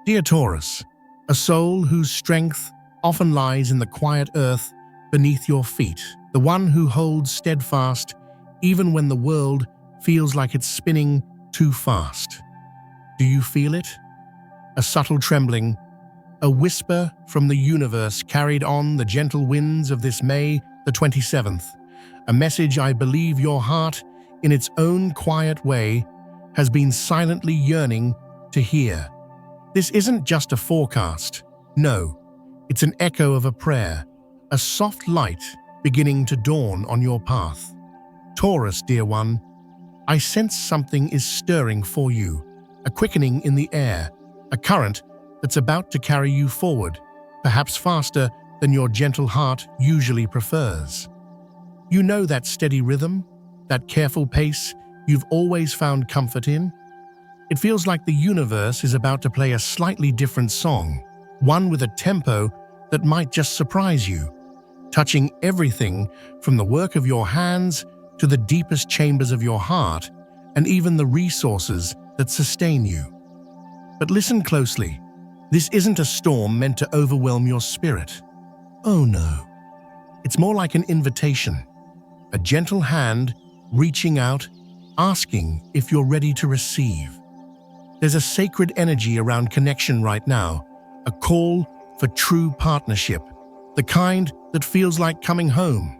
Dear Taurus, a soul whose strength often lies in the quiet earth beneath your feet, the one who holds steadfast even when the world feels like it's spinning too fast. Do you feel it? A subtle trembling, a whisper from the universe carried on the gentle winds of this May the 27th, a message I believe your heart, in its own quiet way, has been silently yearning to hear. This isn't just a forecast. No, it's an echo of a prayer, a soft light beginning to dawn on your path. Taurus, dear one, I sense something is stirring for you, a quickening in the air, a current that's about to carry you forward, perhaps faster than your gentle heart usually prefers. You know that steady rhythm, that careful pace you've always found comfort in? It feels like the universe is about to play a slightly different song, one with a tempo that might just surprise you, touching everything from the work of your hands to the deepest chambers of your heart and even the resources that sustain you. But listen closely. This isn't a storm meant to overwhelm your spirit. Oh no. It's more like an invitation, a gentle hand reaching out, asking if you're ready to receive. There's a sacred energy around connection right now, a call for true partnership, the kind that feels like coming home,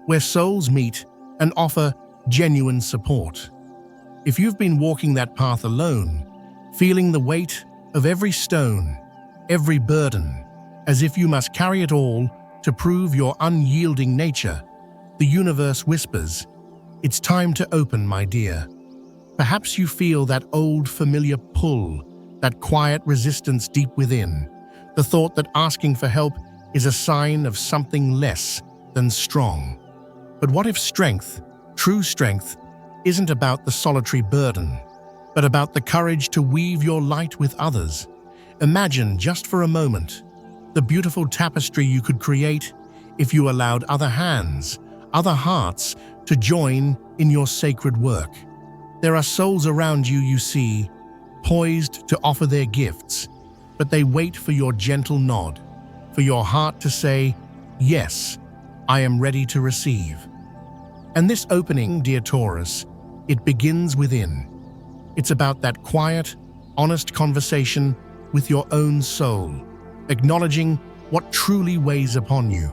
where souls meet and offer genuine support. If you've been walking that path alone, feeling the weight of every stone, every burden, as if you must carry it all to prove your unyielding nature, the universe whispers, "It's time to open, my dear." Perhaps you feel that old familiar pull, that quiet resistance deep within, the thought that asking for help is a sign of something less than strong. But what if strength, true strength, isn't about the solitary burden, but about the courage to weave your light with others? Imagine, just for a moment, the beautiful tapestry you could create if you allowed other hands, other hearts, to join in your sacred work. There are souls around you, you see, poised to offer their gifts, but they wait for your gentle nod, for your heart to say, "Yes, I am ready to receive." And this opening, dear Taurus, it begins within. It's about that quiet, honest conversation with your own soul, acknowledging what truly weighs upon you.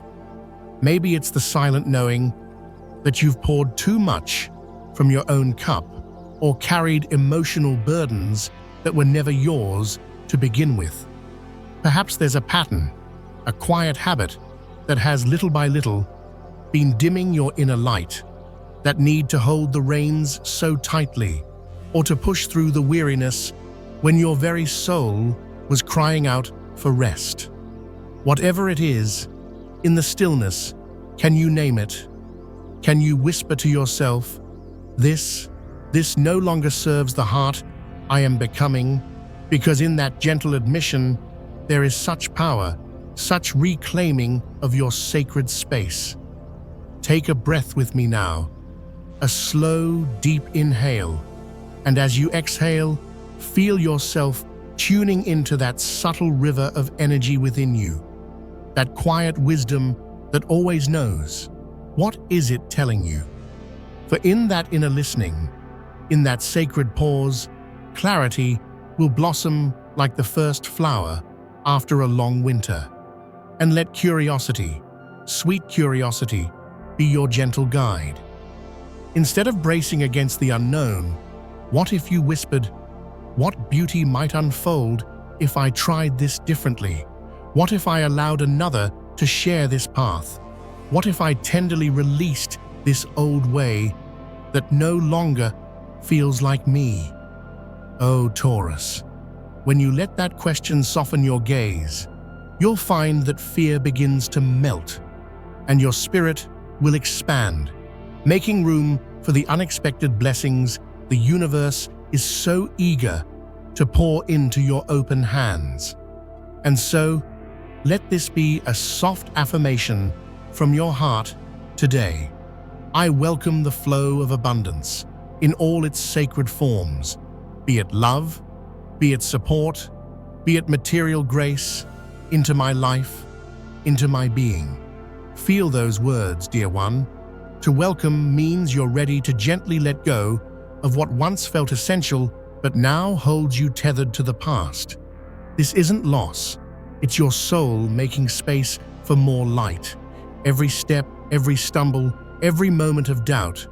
Maybe it's the silent knowing that you've poured too much from your own cup or carried emotional burdens that were never yours to begin with. Perhaps there's a pattern, a quiet habit that has little by little been dimming your inner light, that need to hold the reins so tightly or to push through the weariness when your very soul was crying out for rest. Whatever it is, in the stillness, can you name it? Can you whisper to yourself, this no longer serves the heart I am becoming, because in that gentle admission, there is such power, such reclaiming of your sacred space. Take a breath with me now, a slow, deep inhale, and as you exhale, feel yourself tuning into that subtle river of energy within you, that quiet wisdom that always knows. What is it telling you? For in that inner listening, in that sacred pause, clarity will blossom like the first flower after a long winter. And let curiosity, sweet curiosity, be your gentle guide. Instead of bracing against the unknown, what if you whispered, "What beauty might unfold if I tried this differently? What if I allowed another to share this path? What if I tenderly released this old way that no longer feels like me?" Oh, Taurus, when you let that question soften your gaze, you'll find that fear begins to melt, and your spirit will expand, making room for the unexpected blessings the universe is so eager to pour into your open hands. And so, let this be a soft affirmation from your heart today. I welcome the flow of abundance in all its sacred forms, be it love, be it support, be it material grace, into my life, into my being. Feel those words, dear one. To welcome means you're ready to gently let go of what once felt essential but now holds you tethered to the past. This isn't loss. It's your soul making space for more light. Every step, every stumble, every moment of doubt,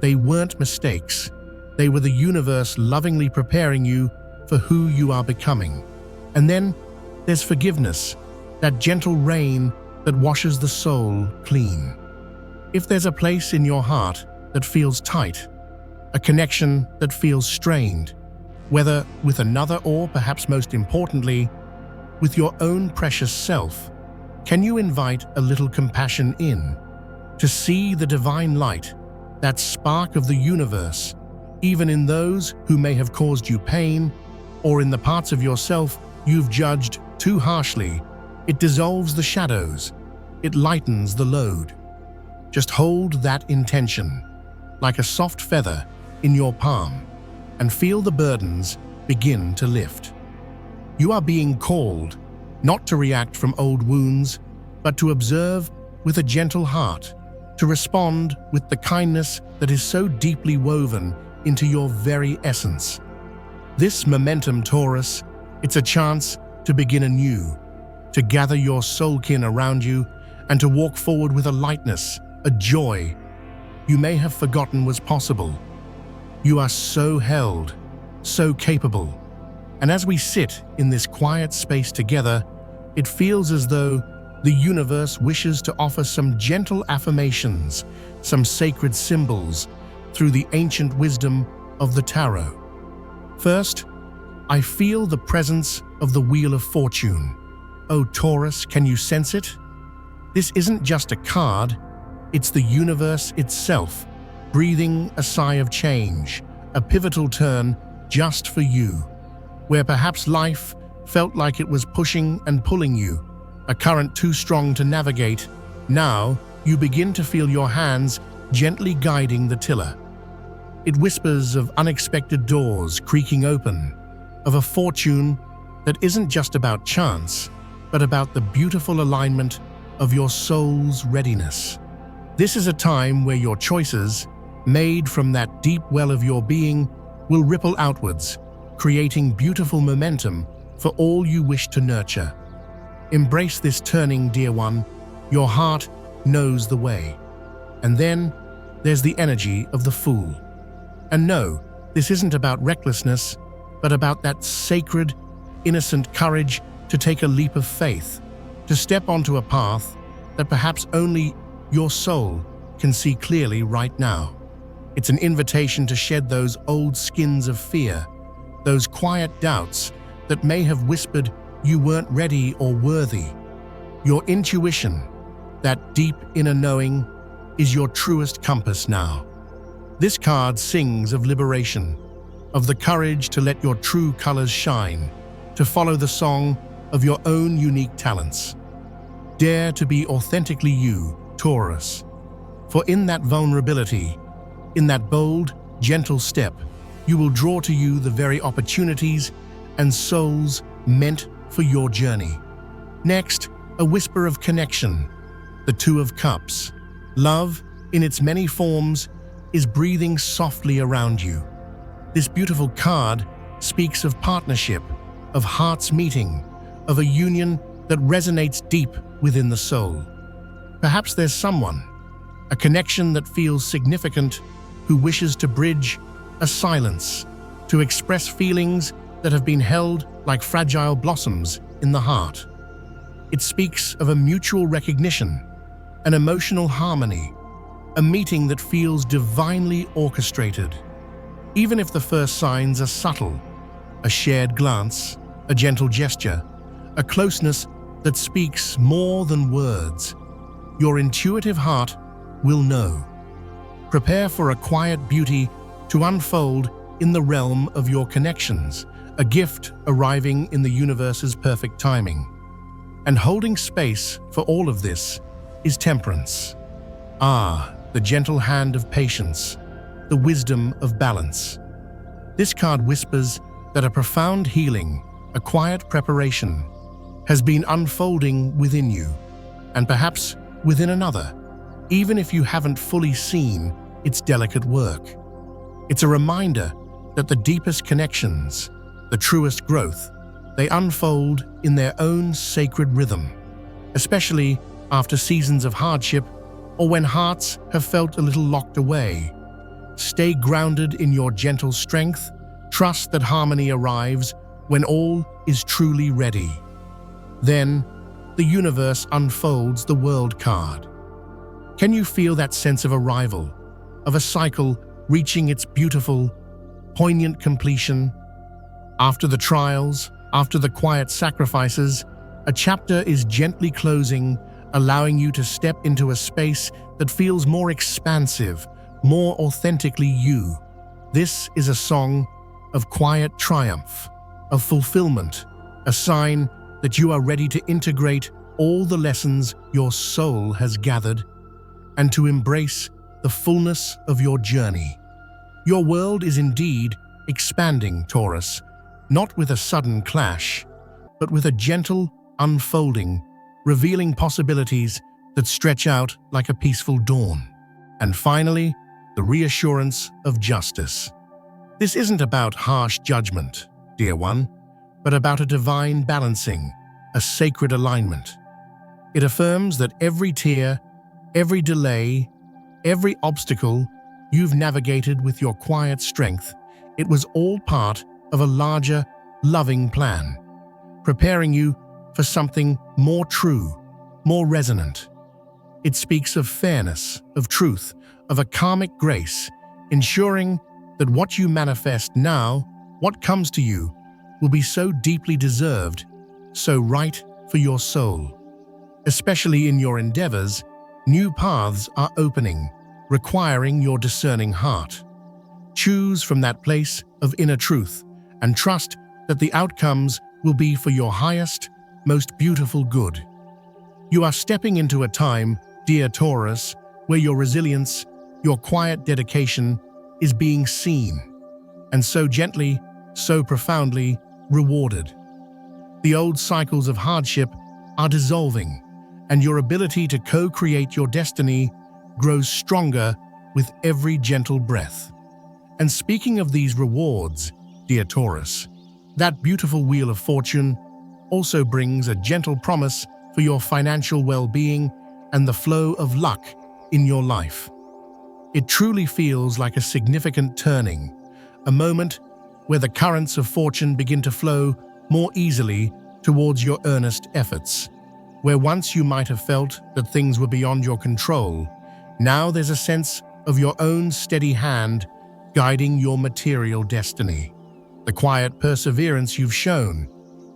they weren't mistakes. They were the universe lovingly preparing you for who you are becoming. And then there's forgiveness, that gentle rain that washes the soul clean. If there's a place in your heart that feels tight, a connection that feels strained, whether with another or, perhaps most importantly, with your own precious self, can you invite a little compassion in, to see the divine light, that spark of the universe, even in those who may have caused you pain, or in the parts of yourself you've judged too harshly? It dissolves the shadows. It lightens the load. Just hold that intention, like a soft feather, in your palm, and feel the burdens begin to lift. You are being called, not to react from old wounds, but to observe with a gentle heart, to respond with the kindness that is so deeply woven into your very essence. This momentum, Taurus, it's a chance to begin anew, to gather your soulkin around you, and to walk forward with a lightness, a joy you may have forgotten was possible. You are so held, so capable. And as we sit in this quiet space together, it feels as though the universe wishes to offer some gentle affirmations, some sacred symbols, through the ancient wisdom of the tarot. First, I feel the presence of the Wheel of Fortune. Oh, Taurus, can you sense it? This isn't just a card, it's the universe itself, breathing a sigh of change, a pivotal turn just for you. Where perhaps life felt like it was pushing and pulling you, a current too strong to navigate, now you begin to feel your hands gently guiding the tiller. It whispers of unexpected doors creaking open, of a fortune that isn't just about chance, but about the beautiful alignment of your soul's readiness. This is a time where your choices, made from that deep well of your being, will ripple outwards, creating beautiful momentum for all you wish to nurture. Embrace this turning, dear one. Your heart knows the way. And then there's the energy of the Fool. And no, this isn't about recklessness, but about that sacred, innocent courage to take a leap of faith, to step onto a path that perhaps only your soul can see clearly right now. It's an invitation to shed those old skins of fear, those quiet doubts that may have whispered you weren't ready or worthy. Your intuition, that deep inner knowing, is your truest compass now. This card sings of liberation, of the courage to let your true colors shine, to follow the song of your own unique talents. Dare to be authentically you, Taurus. For in that vulnerability, in that bold, gentle step, you will draw to you the very opportunities and souls meant for your journey. Next, a whisper of connection, the Two of Cups. Love, in its many forms, is breathing softly around you. This beautiful card speaks of partnership, of hearts meeting, of a union that resonates deep within the soul. Perhaps there's someone, a connection that feels significant, who wishes to bridge a silence, to express feelings that have been held like fragile blossoms in the heart. It speaks of a mutual recognition, an emotional harmony, a meeting that feels divinely orchestrated. Even if the first signs are subtle, a shared glance, a gentle gesture, a closeness that speaks more than words, your intuitive heart will know. Prepare for a quiet beauty to unfold in the realm of your connections, a gift arriving in the universe's perfect timing. And holding space for all of this is Temperance. The gentle hand of patience, the wisdom of balance. This card whispers that a profound healing, a quiet preparation, has been unfolding within you, and perhaps within another, even if you haven't fully seen its delicate work. It's a reminder that the deepest connections, the truest growth, they unfold in their own sacred rhythm, especially after seasons of hardship or when hearts have felt a little locked away. Stay grounded in your gentle strength. Trust that harmony arrives when all is truly ready. Then, the universe unfolds the world card. Can you feel that sense of arrival, of a cycle reaching its beautiful, poignant completion? After the trials, after the quiet sacrifices, a chapter is gently closing, allowing you to step into a space that feels more expansive, more authentically you. This is a song of quiet triumph, of fulfillment, a sign that you are ready to integrate all the lessons your soul has gathered and to embrace the fullness of your journey. Your world is indeed expanding, Taurus, not with a sudden clash, but with a gentle unfolding, revealing possibilities that stretch out like a peaceful dawn. And finally, the reassurance of justice. This isn't about harsh judgment, dear one, but about a divine balancing, a sacred alignment. It affirms that every tear, every delay, every obstacle you've navigated with your quiet strength, it was all part of a larger, loving plan, preparing you for something more true, more resonant. It speaks of fairness, of truth, of a karmic grace, ensuring that what you manifest now, what comes to you, will be so deeply deserved, so right for your soul. Especially in your endeavors, new paths are opening, requiring your discerning heart. Choose from that place of inner truth and trust that the outcomes will be for your highest, most beautiful good. You are stepping into a time, dear Taurus, where your resilience, your quiet dedication is being seen, and so gently, so profoundly rewarded. The old cycles of hardship are dissolving, and your ability to co-create your destiny grows stronger with every gentle breath. And speaking of these rewards, dear Taurus, that beautiful wheel of fortune also brings a gentle promise for your financial well-being and the flow of luck in your life. It truly feels like a significant turning, a moment where the currents of fortune begin to flow more easily towards your earnest efforts. Where once you might have felt that things were beyond your control, now there's a sense of your own steady hand guiding your material destiny. The quiet perseverance you've shown,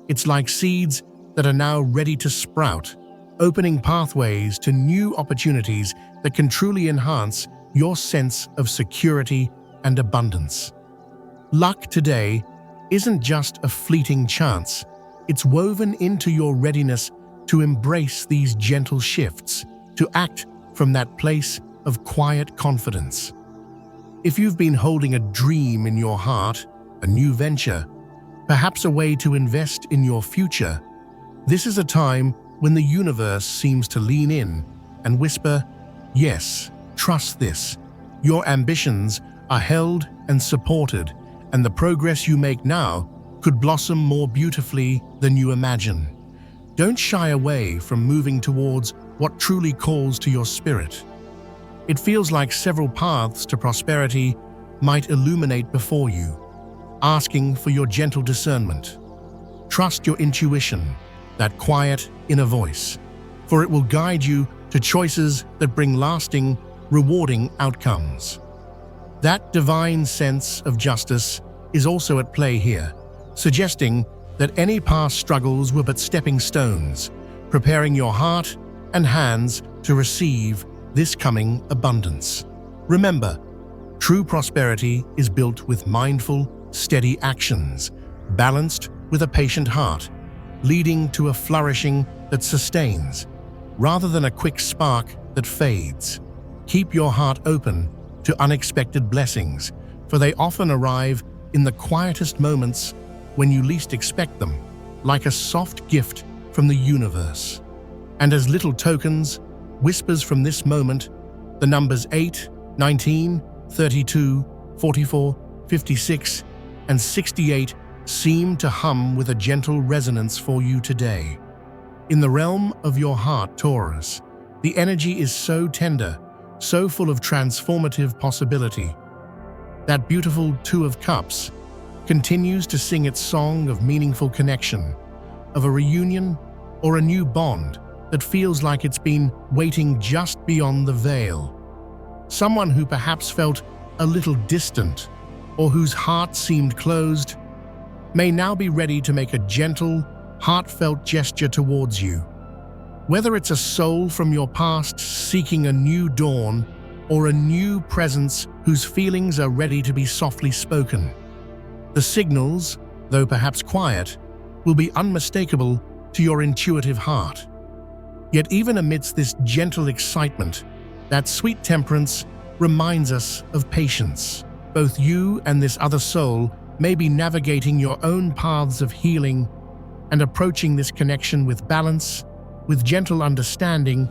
it's like seeds that are now ready to sprout, opening pathways to new opportunities that can truly enhance your sense of security and abundance. Luck today isn't just a fleeting chance, it's woven into your readiness to embrace these gentle shifts, to act from that place of quiet confidence. If you've been holding a dream in your heart, a new venture, perhaps a way to invest in your future, this is a time when the universe seems to lean in and whisper, yes, trust this. Your ambitions are held and supported, and the progress you make now could blossom more beautifully than you imagine. Don't shy away from moving towards what truly calls to your spirit. It feels like several paths to prosperity might illuminate before you, asking for your gentle discernment. Trust your intuition, that quiet inner voice, for it will guide you to choices that bring lasting, rewarding outcomes. That divine sense of justice is also at play here, suggesting that any past struggles were but stepping stones, preparing your heart and hands to receive this coming abundance. Remember, true prosperity is built with mindful, steady actions, balanced with a patient heart, leading to a flourishing that sustains, rather than a quick spark that fades. Keep your heart open to unexpected blessings, for they often arrive in the quietest moments when you least expect them, like a soft gift from the universe. And as little tokens, whispers from this moment, the numbers 8, 19, 32, 44, 56, and 68 seem to hum with a gentle resonance for you today. In the realm of your heart, Taurus, the energy is so tender, so full of transformative possibility. That beautiful Two of Cups continues to sing its song of meaningful connection, of a reunion or a new bond that feels like it's been waiting just beyond the veil. Someone who perhaps felt a little distant or whose heart seemed closed may now be ready to make a gentle, heartfelt gesture towards you. Whether it's a soul from your past seeking a new dawn or a new presence whose feelings are ready to be softly spoken, the signals, though perhaps quiet, will be unmistakable to your intuitive heart. Yet even amidst this gentle excitement, that sweet temperance reminds us of patience. Both you and this other soul may be navigating your own paths of healing, and approaching this connection with balance, with gentle understanding,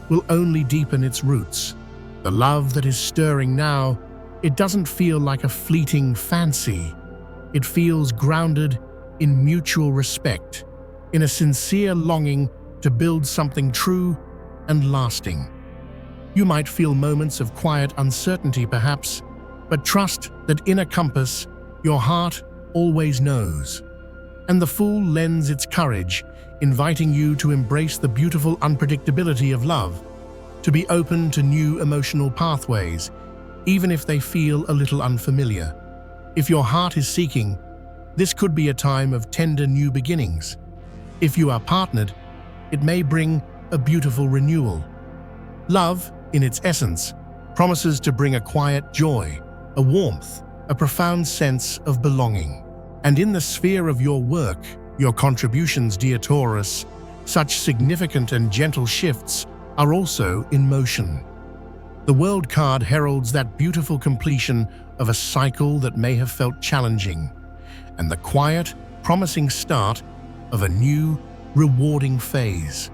will only deepen its roots. The love that is stirring now, it doesn't feel like a fleeting fancy. It feels grounded in mutual respect, in a sincere longing to build something true and lasting. You might feel moments of quiet uncertainty perhaps, but trust that in a compass, your heart always knows. And the Fool lends its courage, inviting you to embrace the beautiful unpredictability of love, to be open to new emotional pathways, even if they feel a little unfamiliar. If your heart is seeking, this could be a time of tender new beginnings. If you are partnered, it may bring a beautiful renewal. Love, in its essence, promises to bring a quiet joy, a warmth, a profound sense of belonging. And in the sphere of your work, your contributions, dear Taurus, such significant and gentle shifts are also in motion. The World card heralds that beautiful completion of a cycle that may have felt challenging, and the quiet, promising start of a new, rewarding phase.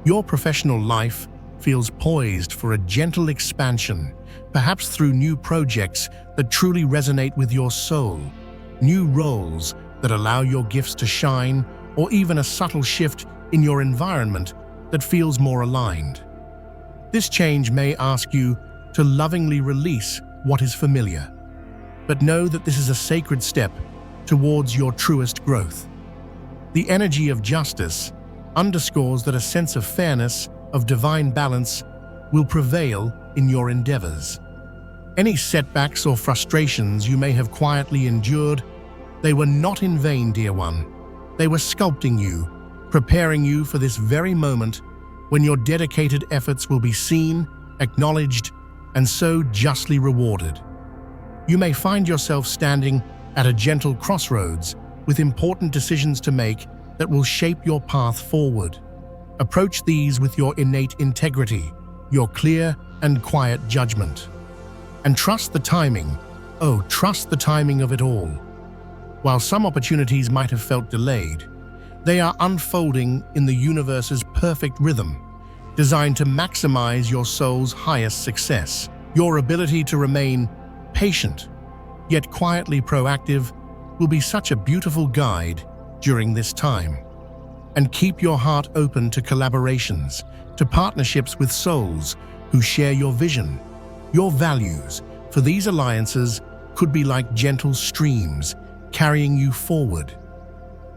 Your professional life feels poised for a gentle expansion, perhaps through new projects that truly resonate with your soul, new roles that allow your gifts to shine, or even a subtle shift in your environment that feels more aligned. This change may ask you to lovingly release what is familiar, but know that this is a sacred step towards your truest growth. The energy of justice underscores that a sense of fairness, of divine balance, will prevail in your endeavors. Any setbacks or frustrations you may have quietly endured, they were not in vain, dear one. They were sculpting you, preparing you for this very moment when your dedicated efforts will be seen, acknowledged, and so justly rewarded. You may find yourself standing at a gentle crossroads with important decisions to make that will shape your path forward. Approach these with your innate integrity, your clear and quiet judgment. And trust the timing. Oh, trust the timing of it all. While some opportunities might have felt delayed, they are unfolding in the universe's perfect rhythm, designed to maximize your soul's highest success. Your ability to remain patient, yet quietly proactive, will be such a beautiful guide during this time. And keep your heart open to collaborations, to partnerships with souls who share your vision, your values, for these alliances could be like gentle streams carrying you forward.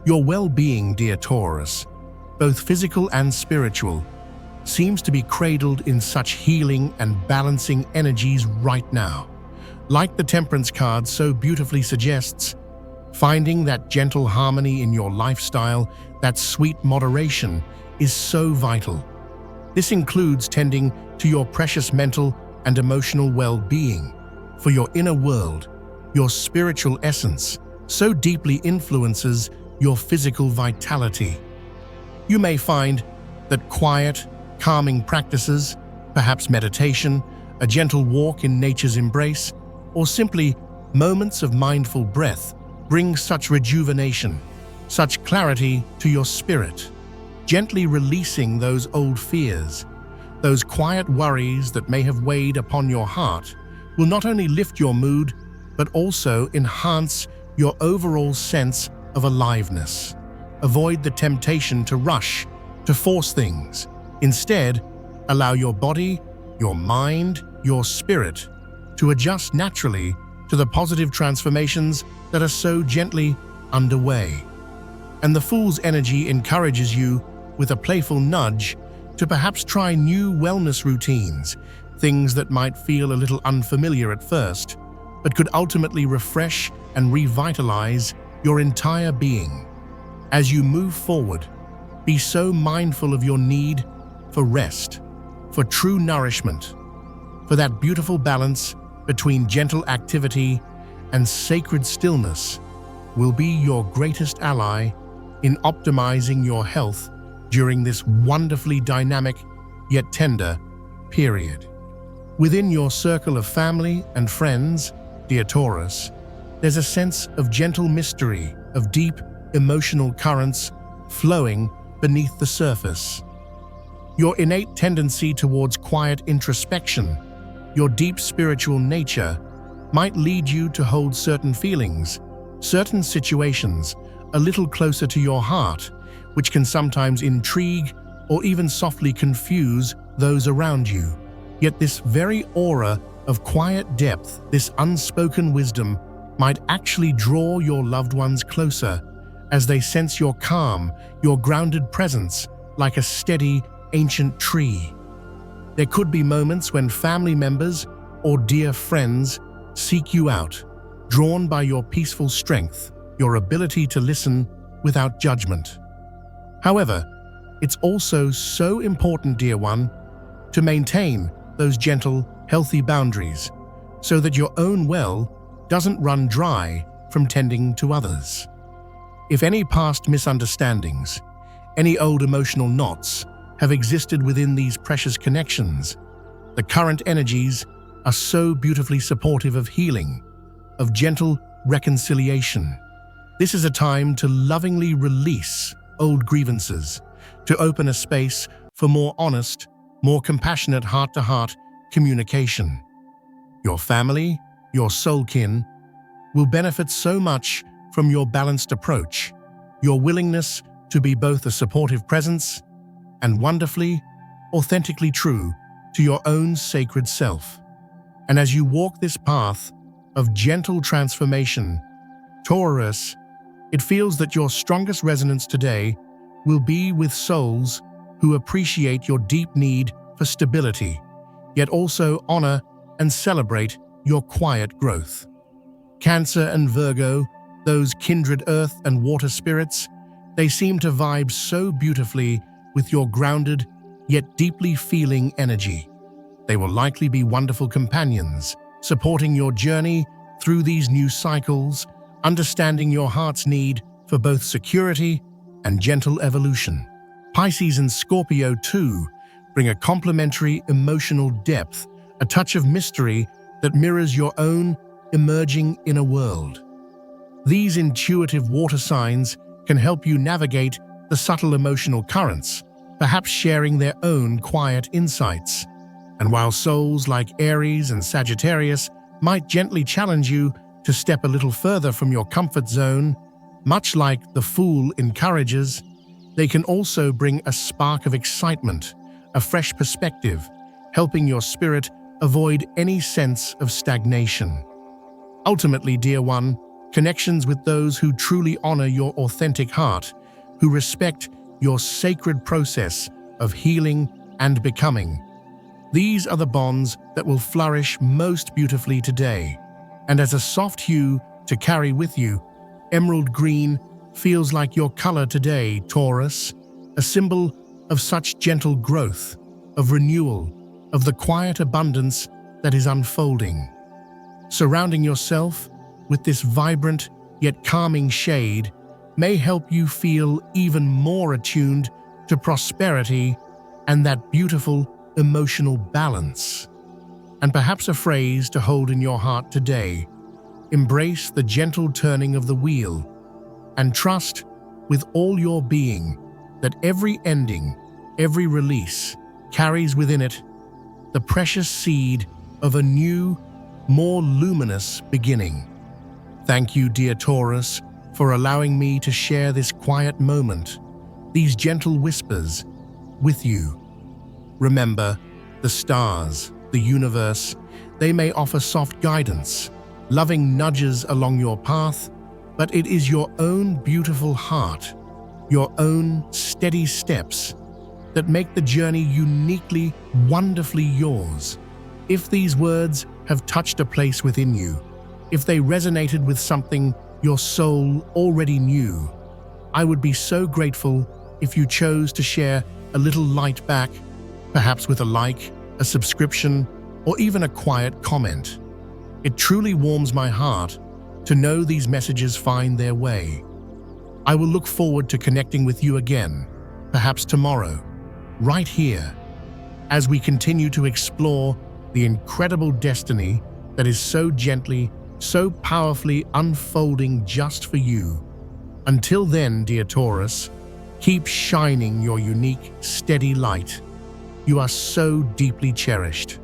Your well-being, dear Taurus, both physical and spiritual, seems to be cradled in such healing and balancing energies right now. Like the Temperance card so beautifully suggests, finding that gentle harmony in your lifestyle, that sweet moderation, is so vital. This includes tending to your precious mental and emotional well-being, for your inner world, your spiritual essence, so deeply influences your physical vitality. You may find that quiet, calming practices, perhaps meditation, a gentle walk in nature's embrace, or simply moments of mindful breath, brings such rejuvenation, such clarity to your spirit, gently releasing those old fears, those quiet worries that may have weighed upon your heart, will not only lift your mood, but also enhance your overall sense of aliveness. Avoid the temptation to rush, to force things. Instead, allow your body, your mind, your spirit to adjust naturally to the positive transformations that are so gently underway. And the Fool's energy encourages you with a playful nudge to perhaps try new wellness routines, things that might feel a little unfamiliar at first, but could ultimately refresh and revitalize your entire being. As you move forward, be so mindful of your need for rest, for true nourishment, for that beautiful balance between gentle activity and sacred stillness will be your greatest ally in optimizing your health during this wonderfully dynamic yet tender period. Within your circle of family and friends, dear Taurus, there's a sense of gentle mystery, of deep emotional currents flowing beneath the surface. Your innate tendency towards quiet introspection, your deep spiritual nature, might lead you to hold certain feelings, certain situations a little closer to your heart, which can sometimes intrigue or even softly confuse those around you. Yet this very aura of quiet depth, this unspoken wisdom, might actually draw your loved ones closer as they sense your calm, your grounded presence like a steady, ancient tree. There could be moments when family members or dear friends seek you out, drawn by your peaceful strength, your ability to listen without judgment. However, it's also so important, dear one, to maintain those gentle, healthy boundaries so that your own well doesn't run dry from tending to others. If any past misunderstandings, any old emotional knots have existed within these precious connections, the current energies are so beautifully supportive of healing, of gentle reconciliation. This is a time to lovingly release old grievances, to open a space for more honest, more compassionate heart-to-heart communication. Your family, your soul kin, will benefit so much from your balanced approach, your willingness to be both a supportive presence and wonderfully, authentically true to your own sacred self. And as you walk this path of gentle transformation, Taurus, it feels that your strongest resonance today will be with souls who appreciate your deep need for stability, yet also honor and celebrate your quiet growth. Cancer and Virgo, those kindred earth and water spirits, they seem to vibe so beautifully with your grounded yet deeply feeling energy. They will likely be wonderful companions, supporting your journey through these new cycles, understanding your heart's need for both security and gentle evolution. Pisces and Scorpio, too, bring a complementary emotional depth, a touch of mystery that mirrors your own emerging inner world. These intuitive water signs can help you navigate the subtle emotional currents, perhaps sharing their own quiet insights. And while souls like Aries and Sagittarius might gently challenge you to step a little further from your comfort zone, much like the Fool encourages, they can also bring a spark of excitement, a fresh perspective, helping your spirit avoid any sense of stagnation. Ultimately, dear one, connections with those who truly honor your authentic heart, who respect your sacred process of healing and becoming. These are the bonds that will flourish most beautifully today. And as a soft hue to carry with you, emerald green feels like your color today, Taurus, a symbol of such gentle growth, of renewal, of the quiet abundance that is unfolding. Surrounding yourself with this vibrant yet calming shade may help you feel even more attuned to prosperity and that beautiful emotional balance. And perhaps a phrase to hold in your heart today: Embrace the gentle turning of the wheel and trust with all your being that every ending, every release carries within it the precious seed of a new, more luminous beginning. Thank you, dear Taurus, for allowing me to share this quiet moment, these gentle whispers, with you. Remember, the stars, the universe, they may offer soft guidance, loving nudges along your path, but it is your own beautiful heart, your own steady steps, that make the journey uniquely, wonderfully yours. If these words have touched a place within you, if they resonated with something your soul already knew, I would be so grateful if you chose to share a little light back, perhaps with a like, a subscription, or even a quiet comment. It truly warms my heart to know these messages find their way. I will look forward to connecting with you again, perhaps tomorrow, right here, as we continue to explore the incredible destiny that is so gently, so powerfully unfolding just for you. Until then, dear Taurus, keep shining your unique, steady light. You are so deeply cherished.